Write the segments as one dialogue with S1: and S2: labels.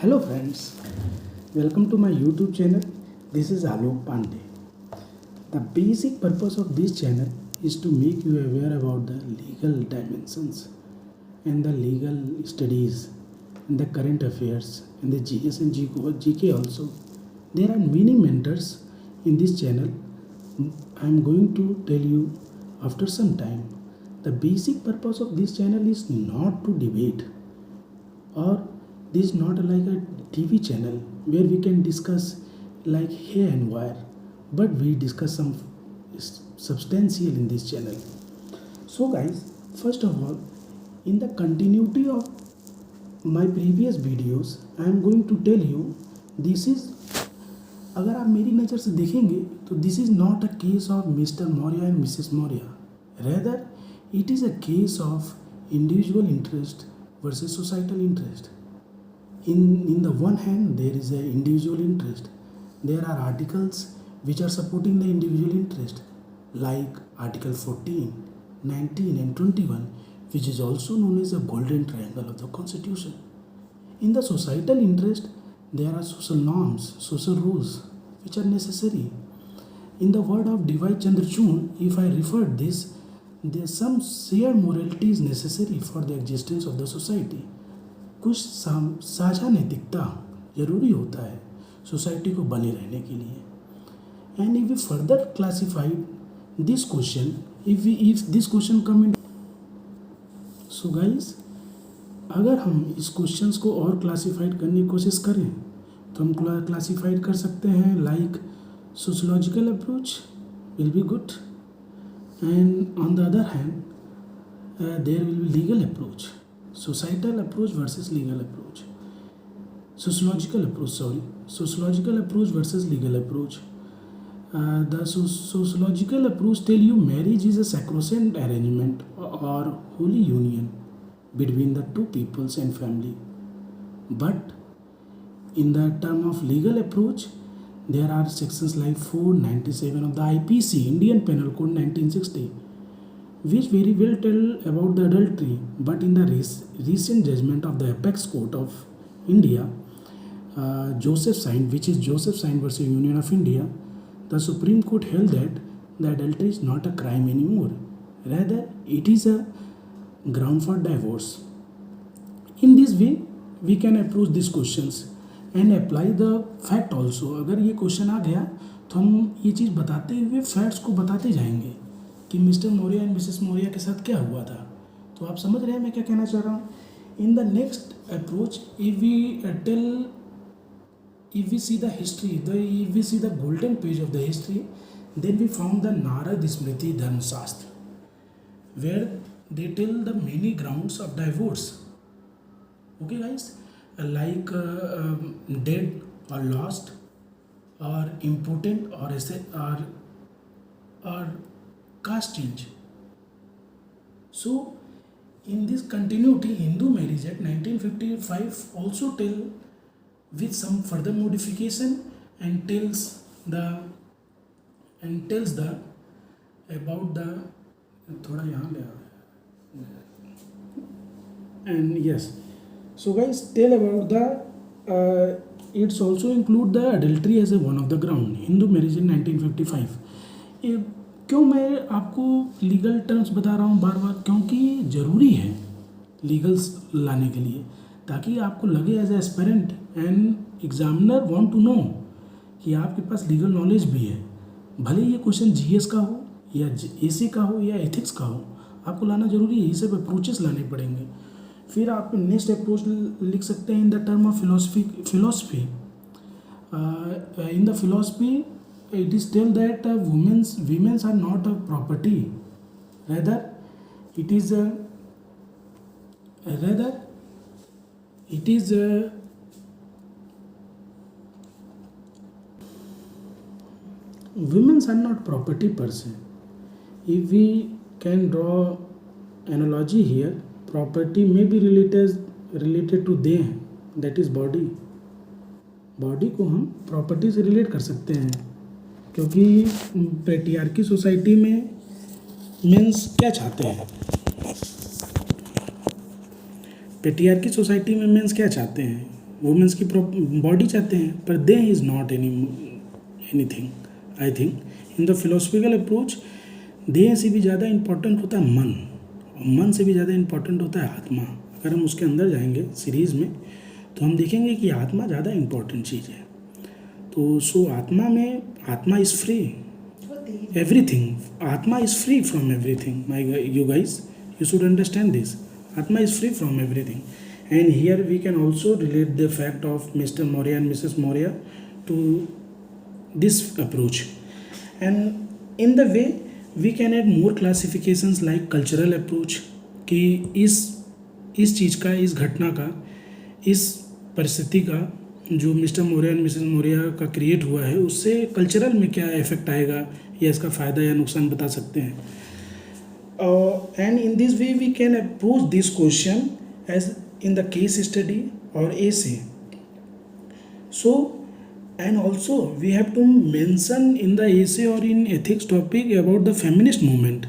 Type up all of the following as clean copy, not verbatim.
S1: Hello friends, welcome to my YouTube channel. This is Alok Pandey. The basic purpose of this channel is to make you aware about the legal dimensions and the legal studies and the current affairs and the GS and GK also. There are many mentors in this channel. I am going to tell you after some time. The basic purpose of this channel is not to debate, or this is not like a TV channel where we can discuss like hair and wire, but we discuss some substantial in this channel. So guys, first of all, in the continuity of my previous videos, I am going to tell you this is, अगर आप मेरी नज़र से देखेंगे तो this is not a case of mister Maurya and Mrs Maurya, rather it is a case of individual interest versus societal interest. In the one hand, there is a individual interest. There are articles which are supporting the individual interest, like Article 14, 19 and 21, which is also known as the golden triangle of the Constitution. In the societal interest, there are social norms, social rules which are necessary. In the word of D.Y. Chandrachud, if I refer this, there some shared morality is necessary for the existence of the society. कुछ साझा नैतिकता जरूरी होता है society को बने रहने के लिए. And if we further classified this question, if this question come in, so guys, अगर हम इस क्वेश्चंस को और क्लासिफाइड करने की कोशिश करें तो हम क्लासिफाइड कर सकते हैं like sociological approach will be good, and on the other hand there will be legal approach, societal approach versus legal approach, sociological approach versus legal approach. The sociological approach tell you marriage is a sacrosanct arrangement or holy union between the two peoples and family, but in the term of legal approach there are sections like 497 of the IPC, Indian Penal Code 1960, which very well tell about the adultery. But in the recent judgment of the Apex Court of India, Joseph Sain, which is Joseph Sain versus Union of India, the Supreme Court held that the adultery is not a crime anymore. Rather, it is a ground for divorce. In this way, we can approach these questions and apply the fact also. अगर ये question आ गया तो हम ये चीज़ बताते हुए facts को बताते जाएंगे कि mister Maurya and Mrs Maurya के साथ क्या हुआ था. तो आप समझ रहे हैं मैं क्या कहना चाह रहा हूँ. In the next approach, if we see the history, if we see the golden page of the history, then we found the Narada Smriti Dharmashastra where they tell the many grounds of divorce. Okay guys, like dead or lost or impotent or caste change. So in this continuity, Hindu Marriage Act 1955 also tell with some further modification and tells the about the थोड़ा यहाँ ले and yes. So guys, tell about the it's also include the adultery as a one of the ground. Hindu marriage in 1955. क्यों मैं आपको legal terms बता रहा हूँ बार बार, क्योंकि ज़रूरी है लीगल्स लाने के लिए, ताकि आपको लगे as a aspirant and examiner want to know कि आपके पास लीगल नॉलेज भी है. भले ये क्वेश्चन जीएस का हो या एसी का हो या एथिक्स का हो, आपको लाना ज़रूरी है. ये सब अप्रोचेस लाने पड़ेंगे. फिर आप नेक्स्ट अप्रोच लिख सकते हैं in the term of philosophy. In the philosophy it is tell that women's are not a property, rather it is women's are not property per se. If we can draw analogy here, property may be related to देह, that is body. Body को हम property से relate कर सकते हैं, क्योंकि patriarchy society में mains क्या चाहते हैं, पेट्रियार्की सोसाइटी में मेंस क्या चाहते हैं वुमेंस की बॉडी चाहते हैं, पर they is not anything. I think in the philosophical approach देह से भी ज़्यादा इम्पोर्टेंट होता है मन, और मन से भी ज़्यादा इम्पोर्टेंट होता है आत्मा। अगर हम उसके अंदर जाएंगे सीरीज़ में तो हम देखेंगे कि आत्मा ज़्यादा इम्पोर्टेंट चीज़ है। तो सो आत्मा में, आत्मा इज़ फ्री, एवरीथिंग, आत्मा is free from everything. My you guys, you should understand this. Atma is free from everything. And here we can also relate the fact of Mr. Maurya and Mrs. Maurya to this approach. And in the way we can add more classifications like cultural approach, कि इस चीज़ का, इस घटना का, इस परिस्थिति का जो mister Maurya and Mrs Maurya का क्रिएट हुआ है, उससे कल्चरल में क्या इफेक्ट आएगा या इसका फ़ायदा या नुकसान बता सकते हैं। And in this way we can approach this question as in the case study or essay. So, and also we have to mention in the essay or in ethics topic about the feminist movement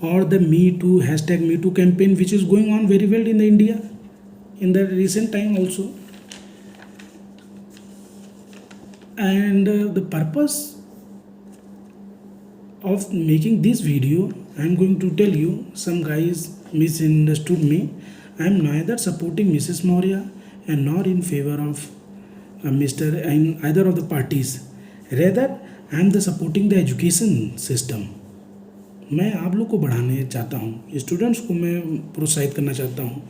S1: or the Me Too, hashtag Me Too campaign, which is going on very well in the India in the recent time also. And the purpose of making this video, I am going to tell you, some guys misunderstood me. I am neither supporting Mrs. Maurya and nor in favor of Mr. in either of the parties. Rather, I am the supporting the education system. मैं आप लोग को बढ़ाने चाहता हूँ, students को मैं प्रोत्साहित करना चाहता हूँ।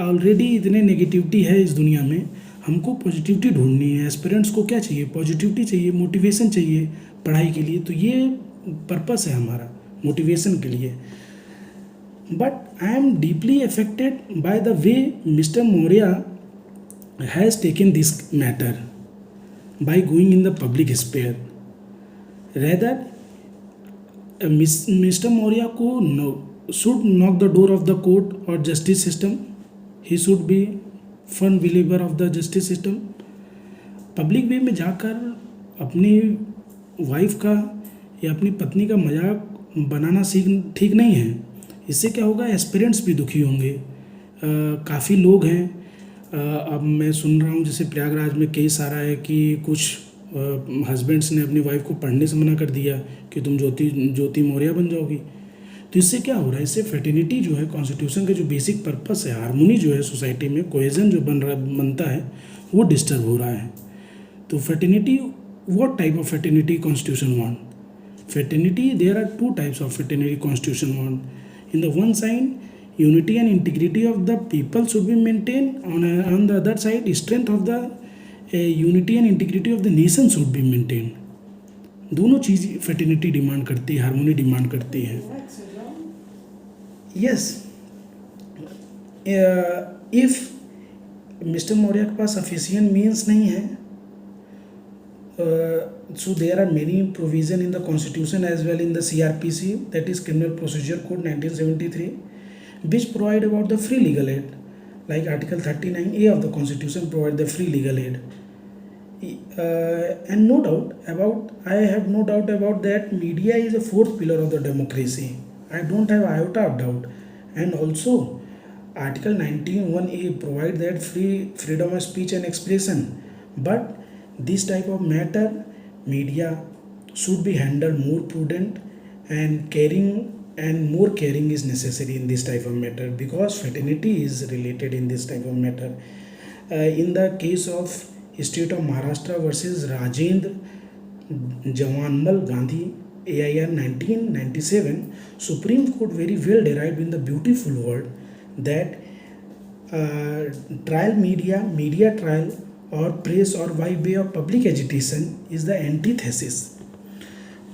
S1: ऑलरेडी इतने नेगेटिविटी है इस दुनिया में, हमको पॉजिटिविटी ढूंढनी है। एस्पिरेंट्स को क्या चाहिए? पॉजिटिविटी चाहिए, मोटिवेशन चाहिए पढ़ाई के लिए। तो ये पर्पस है हमारा, मोटिवेशन के लिए। But I am deeply affected by the way Mister Maurya has taken this matter by going in the public sphere. Rather Mister Maurya को should knock the door of the court और justice system. He should be firm believer of the justice system. Public way में जाकर अपनी wife का या अपनी पत्नी का मजाक बनाना ठीक नहीं है। इससे क्या होगा? एस्पिरेंट्स भी दुखी होंगे। काफ़ी लोग हैं, अब मैं सुन रहा हूँ जैसे प्रयागराज में केस आ रहा है कि कुछ हस्बैंड्स ने अपनी वाइफ को पढ़ने से मना कर दिया कि तुम ज्योति मौर्य बन जाओगी। तो इससे क्या हो रहा है? इससे फर्टिलिटी जो है, कॉन्स्टिट्यूशन का जो बेसिक पर्पस है, हार्मोनी जो है सोसाइटी में, कोहेजन जो बनता है, वो डिस्टर्ब हो रहा है। तो fertility, what type of fertility constitution want? Fraternity, there are two types of fraternity constitution want. In the one side, unity and integrity of the people should be maintained. On the other side, strength of the unity and integrity of the nation should be maintained. दोनों चीज़ fraternity demand करती है, harmony demand करती है। Yes, if mister Maurya के पास sufficient means नहीं है, so there are many provision in the constitution as well in the CRPC, that is Criminal Procedure Code 1973, which provide about the free legal aid, like Article 39A of the Constitution provide the free legal aid. And no doubt about, I have no doubt about that media is a fourth pillar of the democracy. I don't have iota of doubt. And also Article 19(1)A provide that freedom of speech and expression. But this type of matter, media should be handled more prudent and caring, and more caring is necessary in this type of matter, because fraternity is related in this type of matter. In the case of State of Maharashtra versus Rajendra Jawanmal Gandhi, AIR 1997, Supreme Court very well derived in the beautiful word that trial media trial or press or by way of public agitation is the antithesis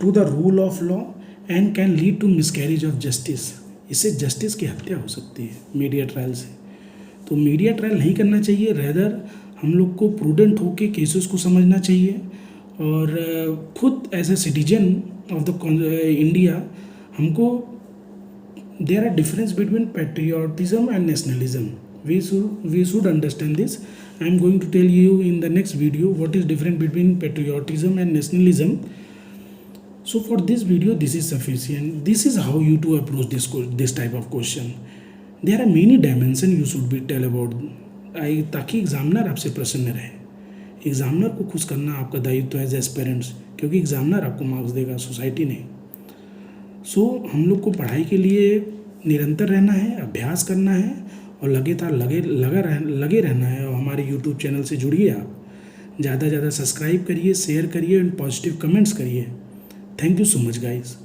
S1: to the rule of law and can lead to miscarriage of justice. इससे justice की हत्या हो सकती है media trial से। तो media trial नहीं करना चाहिए। रेदर हम लोग को प्रूडेंट होकर केसेस को समझना चाहिए, और खुद as a citizen of the India हमको, there are difference between patriotism and nationalism. We should understand this. I am going to tell you in the next video what is different between patriotism and nationalism. So for this video, this is sufficient. This is how you to approach this type of question. There are many dimensions you should be tell about ताकि examiner आपसे प्रसन्न रहे। Examiner को खुश करना आपका दायित्व है एज पेरेंट्स, क्योंकि एग्जामिनर आपको मार्क्स देगा, सोसाइटी नहीं। सो हम लोग को पढ़ाई के लिए निरंतर रहना है, अभ्यास करना है और लगे रहना है। और हमारे यूट्यूब चैनल से जुड़िए आप, ज़्यादा से ज़्यादा सब्सक्राइब करिए, शेयर करिए एंड पॉजिटिव कमेंट्स करिए। Thank you so much guys.